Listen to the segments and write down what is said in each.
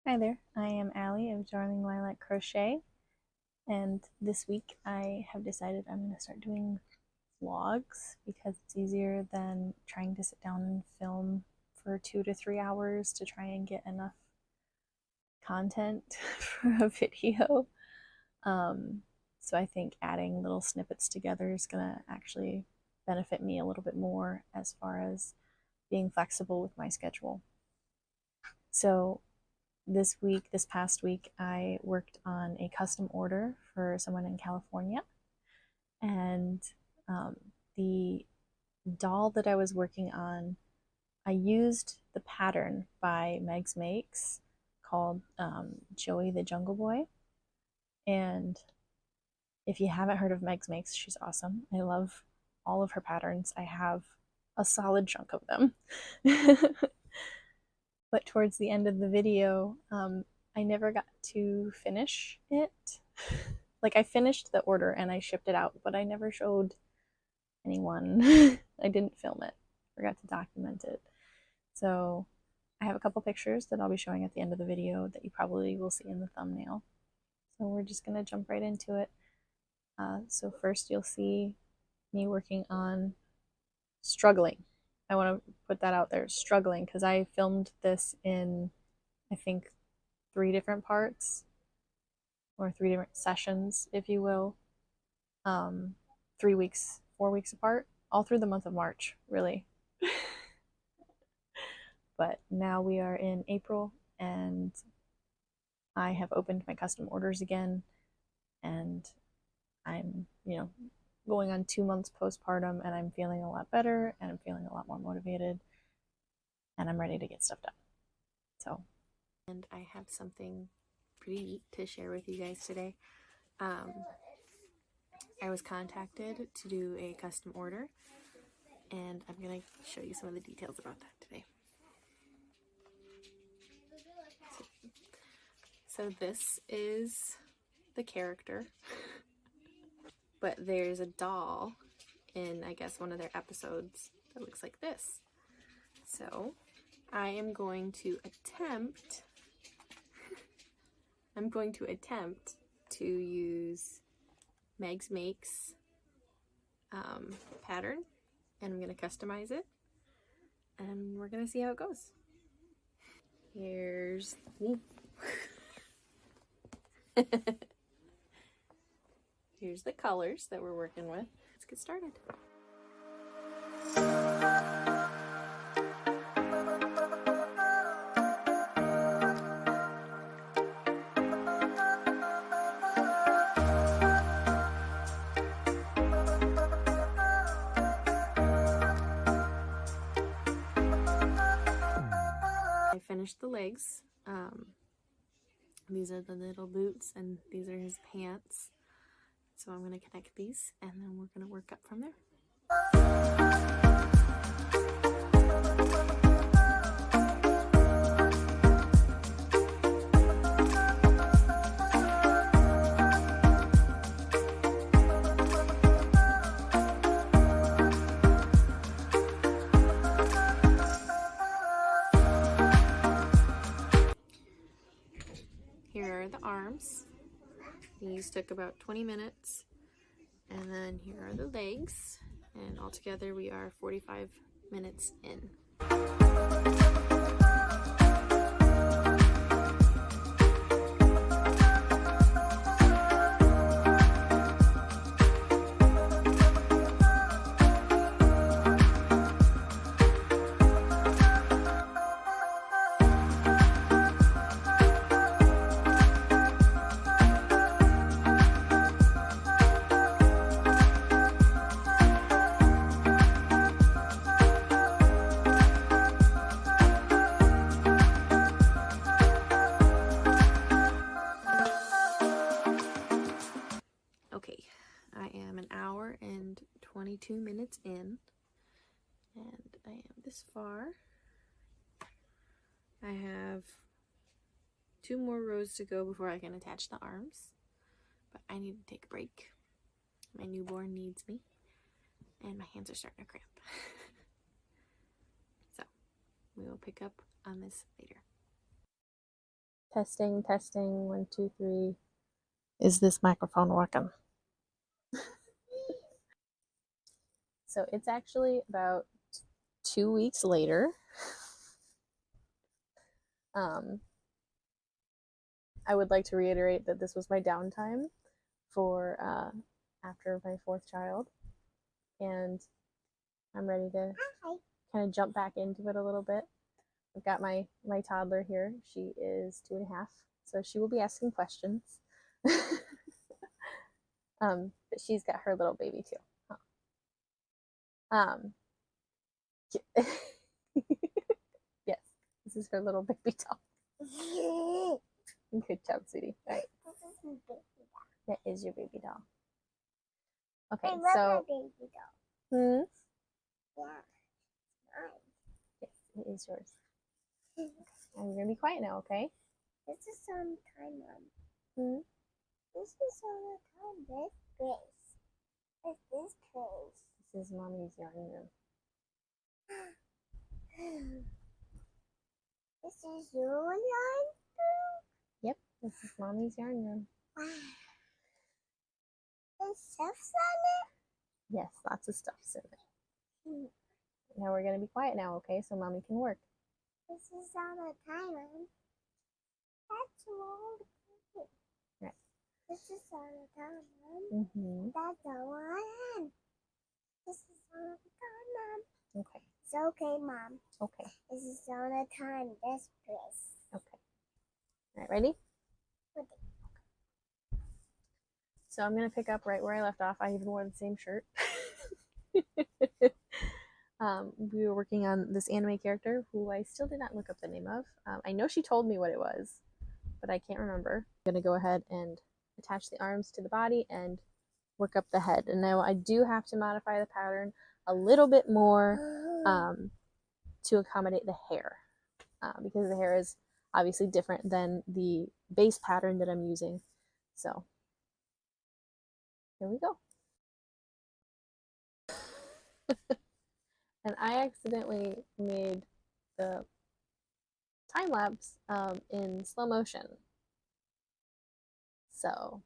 Hi there, I am Allie of Darling Lilac Crochet, and this week I have decided I'm going to start doing vlogs because it's easier than trying to sit down and film for 2 to 3 hours to try and get enough content for a video. So I think adding little snippets together is going to actually benefit me a little bit more as far as being flexible with my schedule. So this past week, I worked on a custom order for someone in California. And the doll that I was working on, I used the pattern by Meg's Makes called Joey the Jungle Boy. And if you haven't heard of Meg's Makes, she's awesome. I love all of her patterns. I have a solid chunk of them. But towards the end of the video, I never got to finish it. Like, I finished the order and I shipped it out, but I never showed anyone. I didn't film it, forgot to document it. So I have a couple pictures that I'll be showing at the end of the video that you probably will see in the thumbnail. So we're just gonna jump right into it. So first you'll see me working on struggling. I want to put that out there, struggling, because I filmed this in, I think, 3 different parts, or 3 different sessions, if you will. 3 weeks, 4 weeks apart, all through the month of March, really. But now we are in April, and I have opened my custom orders again, and I'm, going on 2 months postpartum, and I'm feeling a lot better, and I'm feeling a lot more motivated, and I'm ready to get stuff done. So, and I have something pretty neat to share with you guys today. I was contacted to do a custom order, and I'm going to show you some of the details about that today. So this is the character, but there's a doll in, I guess, one of their episodes that looks like this. So I am going to attempt to use Meg's Makes pattern, and I'm going to customize it, and we're going to see how it goes. Here's here's the colors that we're working with. Let's get started. I finished the legs. These are the little boots, and these are his pants. So I'm going to connect these, and then we're going to work up from there. Here are the arms. These took about 20 minutes. And then here are the legs. And altogether we are 45 minutes in. Okay, I am an hour and 22 minutes in, and I am this far. I have 2 more rows to go before I can attach the arms, but I need to take a break. My newborn needs me, and my hands are starting to cramp. So, we will pick up on this later. Testing, testing, 1, 2, 3. Is this microphone working? So it's actually about 2 weeks later. I would like to reiterate that this was my downtime for after my 4th child, and I'm ready to kind of jump back into it a little bit. I've got my toddler here. She is 2.5, so she will be asking questions. But she's got her little baby too. Yes, this is her little baby doll. Good job, sweetie. All right. That is your baby doll. Okay, so. Baby doll. Yeah. Yes, it is yours. Okay. I'm gonna be quiet now, okay? This is some time, Mom. This is all the time. This place. It's this place. This is Mommy's yarn room. This is your yarn room? Yep, this is Mommy's yarn room. Wow. There's stuffs on it? Yes, lots of stuffs in it. Now we're gonna be quiet now, okay? So Mommy can work. This is all the time, Mom. That's all the time. Right. This is all the time, Mom. That's the one. This is all the time, Mom. Okay. It's okay, Mom. Okay. This is all the time. This place. Okay. All right, ready? Okay. So I'm gonna pick up right where I left off. I even wore the same shirt. We were working on this anime character who I still did not look up the name of. I know she told me what it was, but I can't remember. I'm gonna go ahead and attach the arms to the body and work up the head. And now I do have to modify the pattern a little bit more to accommodate the hair, because the hair is obviously different than the base pattern that I'm using. So here we go. And I accidentally made the time lapse in slow motion. So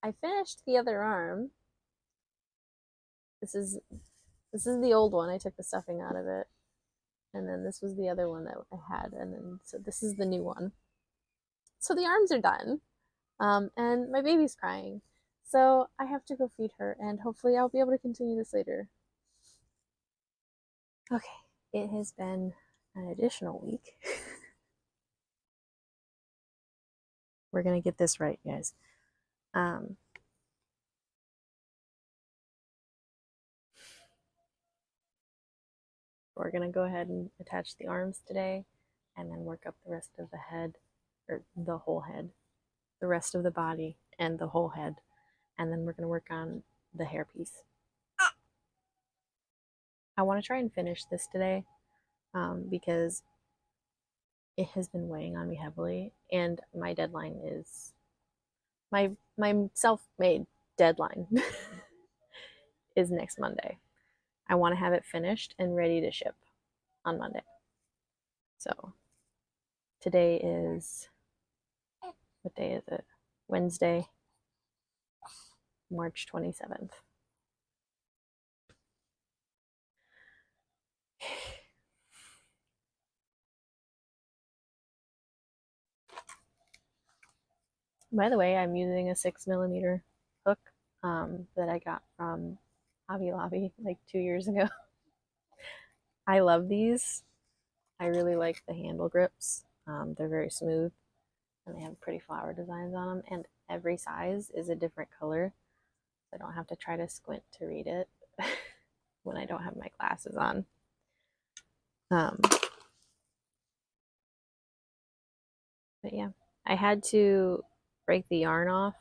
I finished the other arm. This is the old one. I took the stuffing out of it. And then this was the other one that I had. And then so this is the new one. So the arms are done. And my baby's crying. So I have to go feed her, and hopefully I'll be able to continue this later. Okay, it has been an additional week. We're gonna get this right, guys. We're gonna go ahead and attach the arms today, and then work up the rest of the head, or the whole head, the rest of the body, and the whole head. And then we're gonna work on the hair piece. I want to try and finish this today, because it has been weighing on me heavily, and my deadline is my self-made deadline is next Monday. I want to have it finished and ready to ship on Monday. So today is, what day is it? Wednesday, March 27th. By the way, I'm using a 6mm hook that I got from Hobby Lobby like 2 years ago. I love these. I really like the handle grips. They're very smooth, and they have pretty flower designs on them, and every size is a different color. So I don't have to try to squint to read it when I don't have my glasses on. But yeah, I had to break the yarn off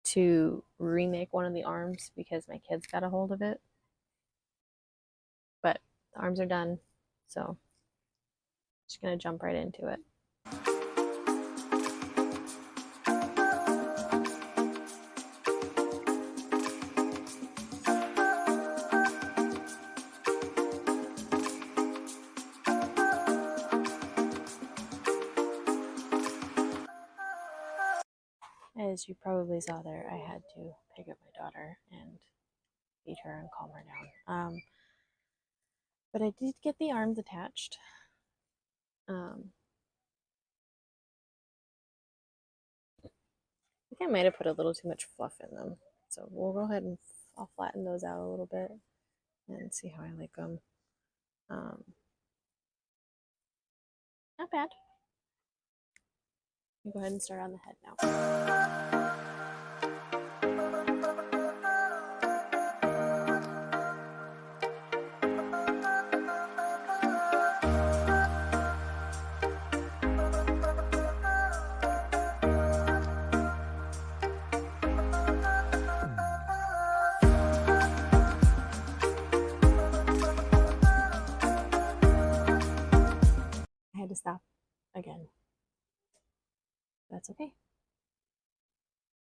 to remake one of the arms because my kids got a hold of it. But the arms are done, so just gonna jump right into it. as you probably saw there, I had to pick up my daughter and feed her and calm her down. But I did get the arms attached. I think I might have put a little too much fluff in them. So we'll go ahead and I'll flatten those out a little bit and see how I like them. Not bad. I'll go ahead and start on the head now. I had to stop again. That's okay.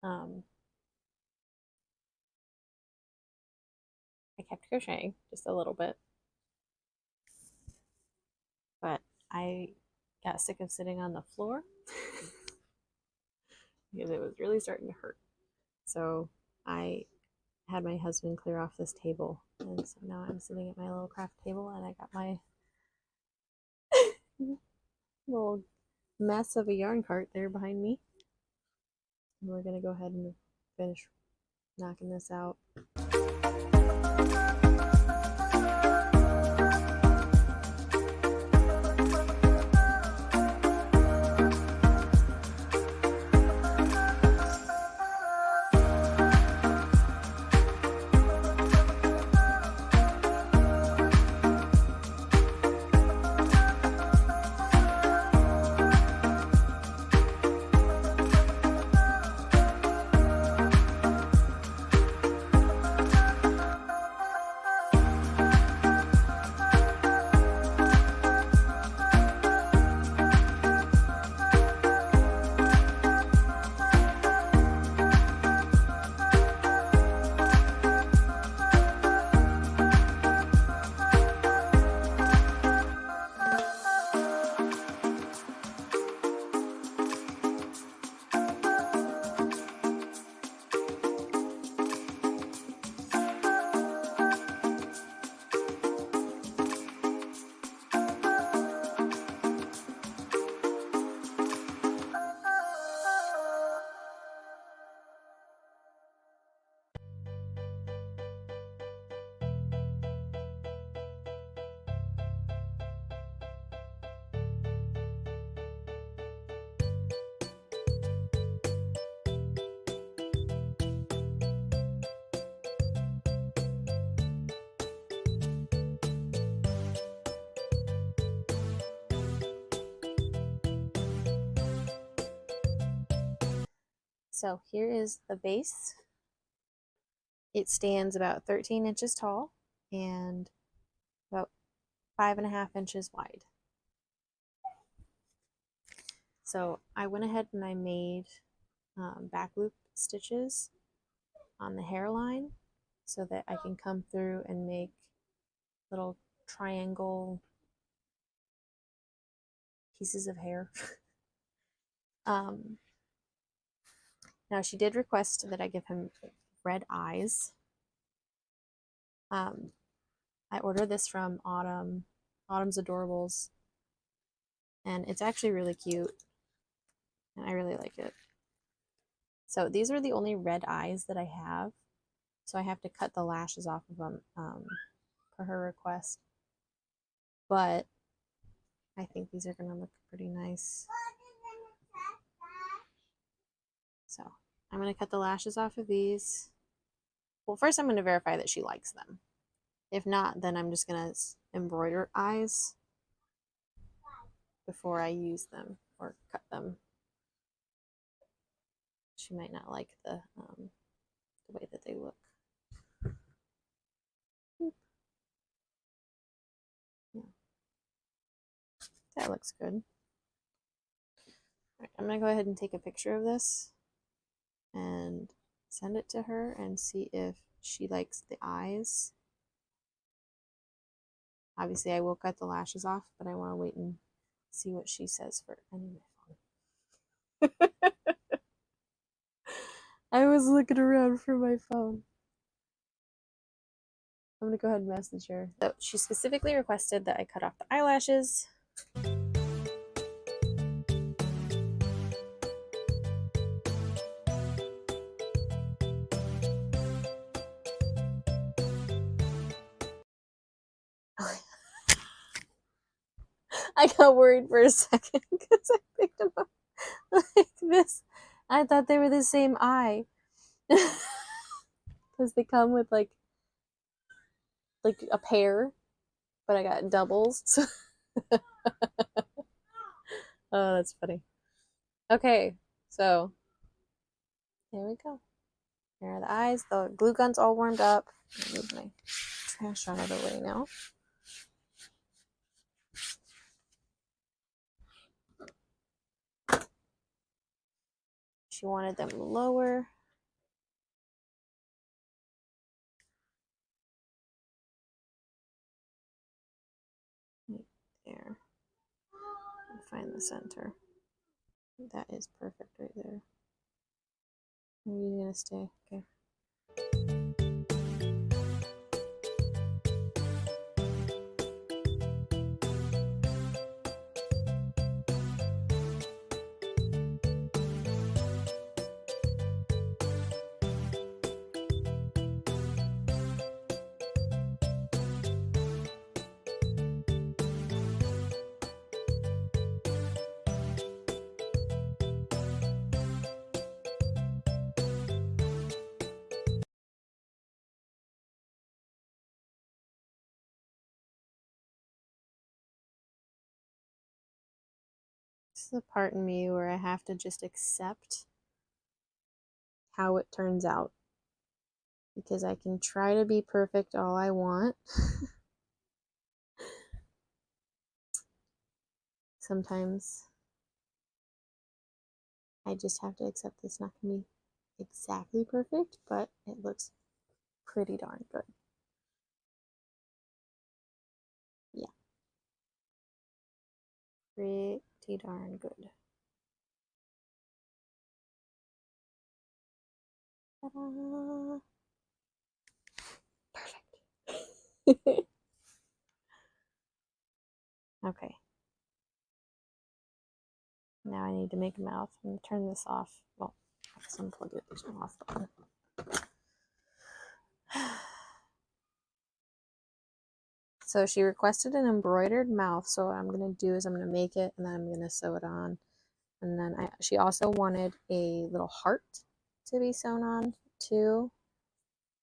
I kept crocheting just a little bit, but I got sick of sitting on the floor because it was really starting to hurt. So I had my husband clear off this table, and so now I'm sitting at my little craft table, and I got my little mess of a yarn cart there behind me. And we're gonna go ahead and finish knocking this out. So here is the base. It stands about 13 inches tall and about 5.5 inches wide. So I went ahead and I made back loop stitches on the hairline so that I can come through and make little triangle pieces of hair. Now she did request that I give him red eyes. I ordered this from Autumn's Adorables, and it's actually really cute, and I really like it. So these are the only red eyes that I have, so I have to cut the lashes off of them per her request. But I think these are going to look pretty nice. So I'm going to cut the lashes off of these. Well, first I'm going to verify that she likes them. If not, then I'm just going to embroider eyes before I use them or cut them. She might not like the way that they look. Yeah. That looks good. Right, I'm going to go ahead and take a picture of this and send it to her and see if she likes the eyes. Obviously, I will cut the lashes off, but I want to wait and see what she says for. I need my phone. I was looking around for my phone. I'm gonna go ahead and message her. So she specifically requested that I cut off the eyelashes. I got worried for a second because I picked them up like this. I thought they were the same eye. Because they come with like a pair, but I got doubles. Oh, that's funny. Okay, so there we go. Here are the eyes. The glue gun's all warmed up. I'll move my trash out of the way now. She wanted them lower. Right there. And find the center. That is perfect right there. Are you gonna stay? Okay. This is the part in me where I have to just accept how it turns out. Because I can try to be perfect all I want. Sometimes I just have to accept it's not going to be exactly perfect, but it looks pretty darn good. Yeah. Pretty darn good. Ta-da! Perfect. Okay. Now I need to make a mouth. I'm going to turn this off. Well, let's unplug it. There's no off button. So she requested an embroidered mouth. So what I'm going to do is I'm going to make it and then I'm going to sew it on. And then she also wanted a little heart to be sewn on too.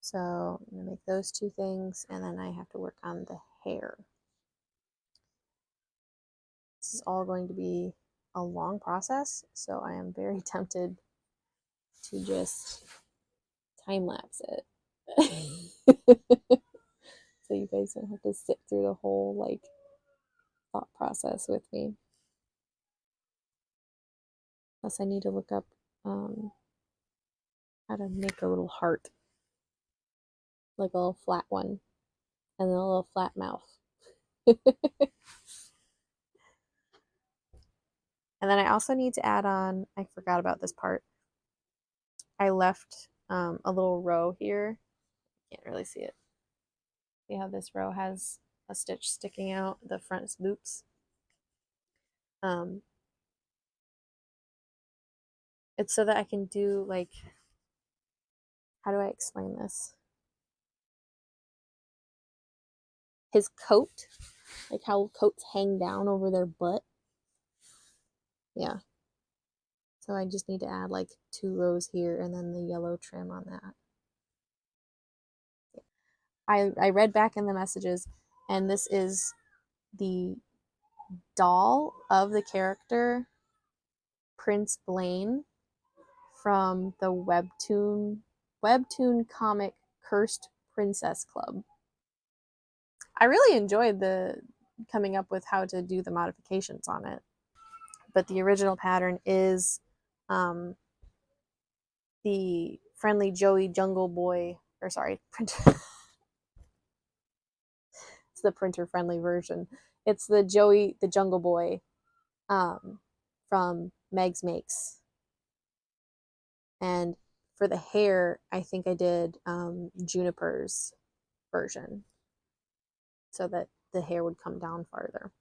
So I'm going to make those two things and then I have to work on the hair. This is all going to be a long process, so I am very tempted to just time-lapse it. So you guys don't have to sit through the whole like thought process with me. Plus I need to look up how to make a little heart. Like a little flat one. And then a little flat mouth. And then I also need to add on, I forgot about this part. I left a little row here. Can't really see it. See how this row has a stitch sticking out, the front loops. It's so that I can do like, how do I explain this? His coat, like how coats hang down over their butt. Yeah. So I just need to add like 2 rows here and then the yellow trim on that. I read back in the messages, and this is the doll of the character Prince Blaine from the webtoon comic Cursed Princess Club. I really enjoyed the coming up with how to do the modifications on it. But the original pattern is the friendly Joey Jungle Boy, or sorry, printer. It's the printer friendly version. It's the Joey the Jungle Boy from Meg's Makes. And for the hair, I think I did Juniper's version so that the hair would come down farther.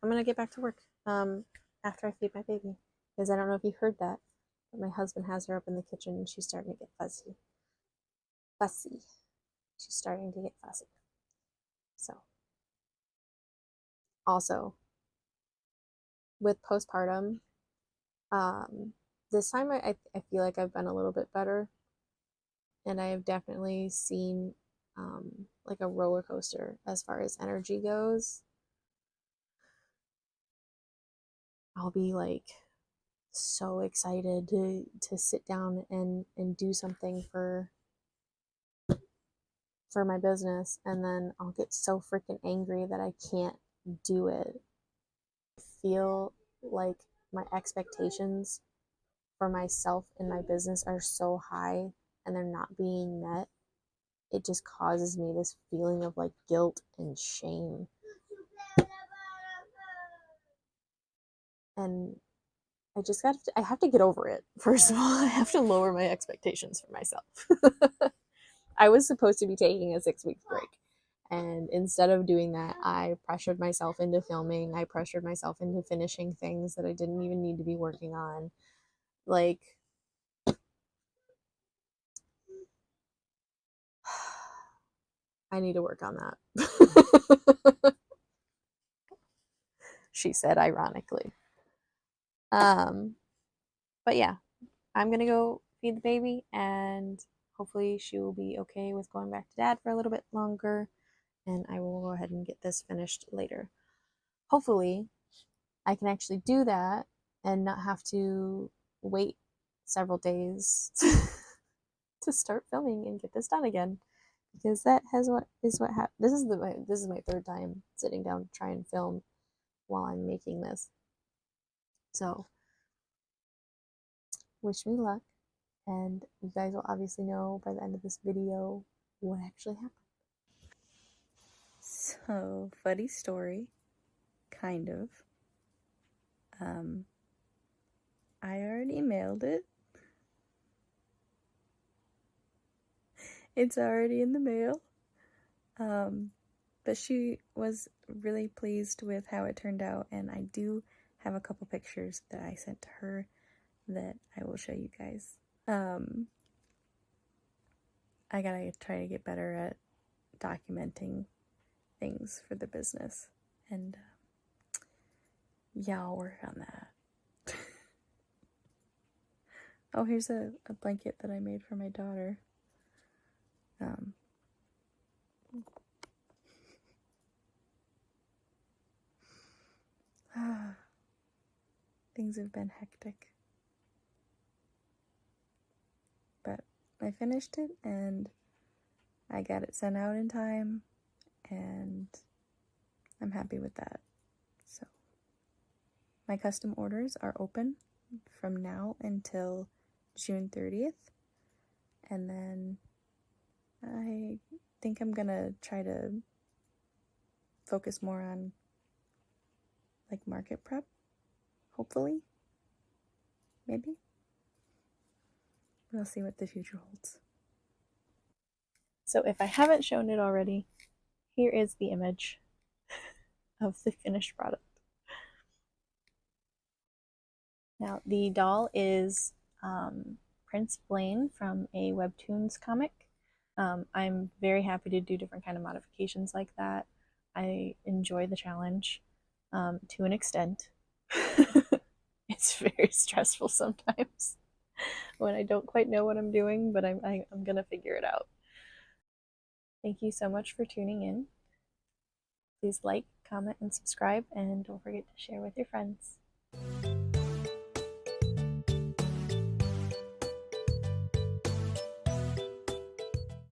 I'm gonna get back to work after I feed my baby, because I don't know if you heard that, but my husband has her up in the kitchen and she's starting to get fussy. Fussy. She's starting to get fussy. So, also with postpartum, this time I feel like I've been a little bit better, and I have definitely seen like a roller coaster as far as energy goes. I'll be like so excited to sit down and do something for my business, and then I'll get so freaking angry that I can't do it. I feel like my expectations for myself and my business are so high and they're not being met. It just causes me this feeling of like guilt and shame. And I have to get over it. First of all, I have to lower my expectations for myself. I was supposed to be taking a 6 week break. And instead of doing that, I pressured myself into filming. I pressured myself into finishing things that I didn't even need to be working on. Like, I need to work on that. She said ironically. But yeah, I'm gonna go feed the baby, and hopefully she will be okay with going back to dad for a little bit longer, and I will go ahead and get this finished later. Hopefully I can actually do that and not have to wait several days to start filming and get this done again, because that has what is what happened. This is my third time sitting down to try and film while I'm making this. So wish me luck, and you guys will obviously know by the end of this video what actually happened. So, funny story, kind of. I already mailed it. It's already in the mail. But she was really pleased with how it turned out, and I do have a couple pictures that I sent to her that I will show you guys. I gotta try to get better at documenting things for the business, and yeah, I'll work on that. Oh, here's a blanket that I made for my daughter. Things have been hectic, but I finished it and I got it sent out in time, and I'm happy with that. So my custom orders are open from now until June 30th, and then I think I'm gonna try to focus more on like market prep, hopefully, maybe. We'll see what the future holds. So if I haven't shown it already, here is the image of the finished product. Now, the doll is Prince Blaine from a Webtoons comic. I'm very happy to do different kind of modifications like that. I enjoy the challenge to an extent. It's very stressful sometimes when I don't quite know what I'm doing, but I'm gonna figure it out. Thank you so much for tuning in. Please like, comment, and subscribe, and don't forget to share with your friends.